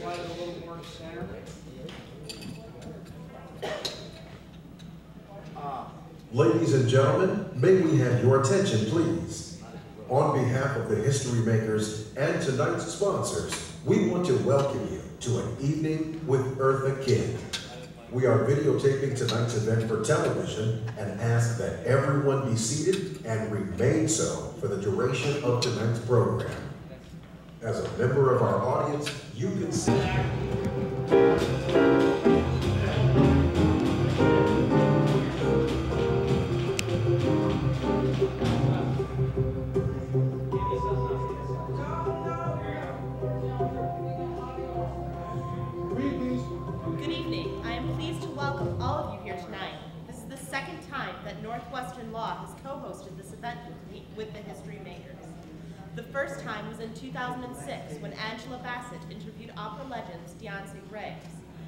slide it a little more center. Ladies and gentlemen, may we have your attention, please? On behalf of the History Makers and tonight's sponsors, we want to welcome you to an evening with Eartha Kitt. We are videotaping tonight's event for television and ask that everyone be seated and remain so for the duration of tonight's program. As a member of our audience, you can see. Northwestern Law has co-hosted this event with the History Makers. The first time was in 2006 when Angela Bassett interviewed opera legends Deontay Riggs.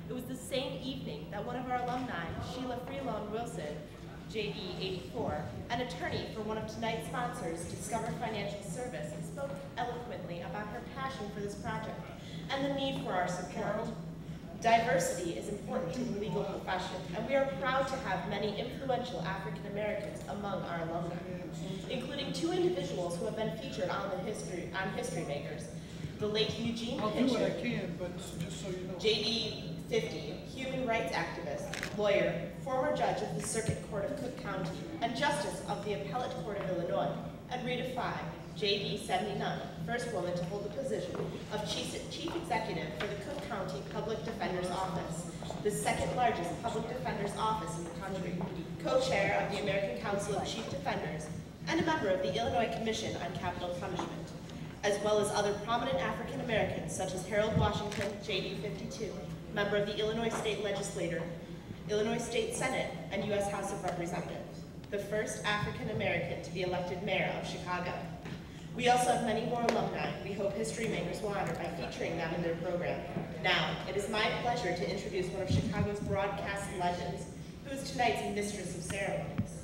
It was the same evening that one of our alumni, Sheila Freelone Wilson, JD 84, an attorney for one of tonight's sponsors, Discover Financial Service, spoke eloquently about her passion for this project and the need for our support. Diversity is important to the legal profession, and we are proud to have many influential African Americans among our alumni, including two individuals who have been featured on History Makers. The late Eugene I'll do what I can, but just so you know. JD 50, human rights activist, lawyer, former judge of the Circuit Court of Cook County, and justice of the Appellate Court of Illinois. And Rita 5, JD 79, first woman to hold the position of Chief Executive for the Cook County Public Defender's Office, the second largest public defender's office in the country, co-chair of the American Council of Chief Defenders, and a member of the Illinois Commission on Capital Punishment, as well as other prominent African Americans such as Harold Washington, JD 52, member of the Illinois State Legislature, Illinois State Senate, and U.S. House of Representatives, the first African American to be elected mayor of Chicago. We also have many more alumni we hope History Makers will honor by featuring them in their program. Now, it is my pleasure to introduce one of Chicago's broadcast legends, who is tonight's Mistress of Ceremonies.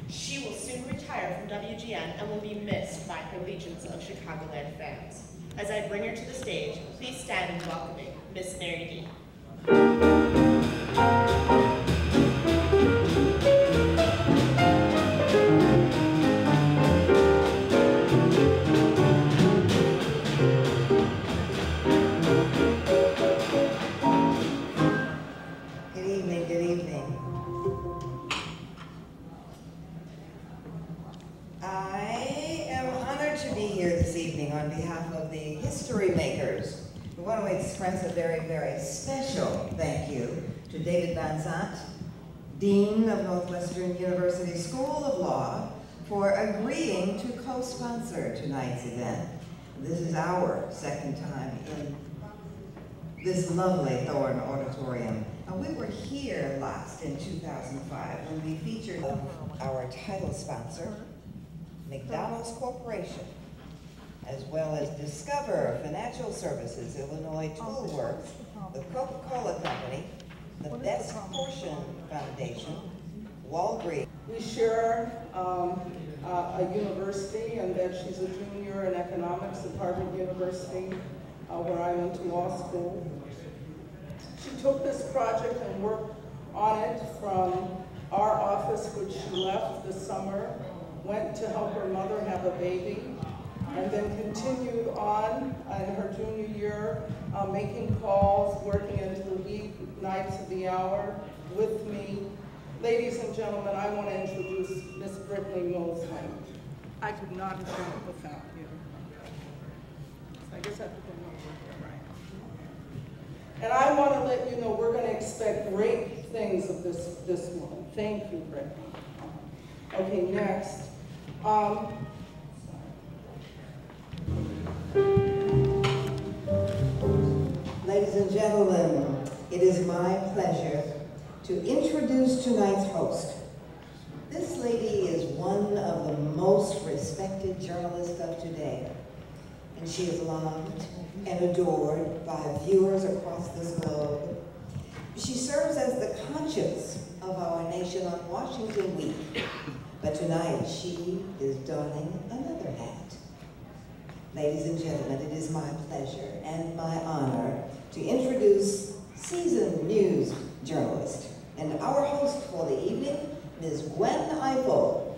She will soon retire from WGN and will be missed by her legions of Chicagoland fans. As I bring her to the stage, please stand in welcoming Miss Merri D. On behalf of the History Makers, we want to express a very, very special thank you to David Van Zandt, Dean of Northwestern University School of Law, for agreeing to co-sponsor tonight's event. This is our second time in this lovely Thorne Auditorium. We were here last in 2005 when we featured our title sponsor, McDonald's Corporation, as well as Discover Financial Services, Illinois Tool Works, the Coca-Cola Company, the Best Portion Foundation, Walgreens. We share a university, and that she's a junior in economics at Harvard University, where I went to law school. She took this project and worked on it from our office, which she left this summer, went to help her mother have a baby, and then continued on in her junior year, making calls, working into the wee nights of the hour with me. Ladies and gentlemen, I want to introduce Miss Brittany Mosley. I could not have done it without you. I guess I have to go over here, right? And I want to let you know we're going to expect great things of this woman. Thank you, Brittany. Okay, next. Ladies and gentlemen, it is my pleasure to introduce tonight's host. This lady is one of the most respected journalists of today, and she is loved and adored by viewers across this globe. She serves as the conscience of our nation on Washington Week, but tonight she is donning another hat. Ladies and gentlemen, it is my pleasure and my honor to introduce seasoned news journalist and our host for the evening, Ms. Gwen Eiffel.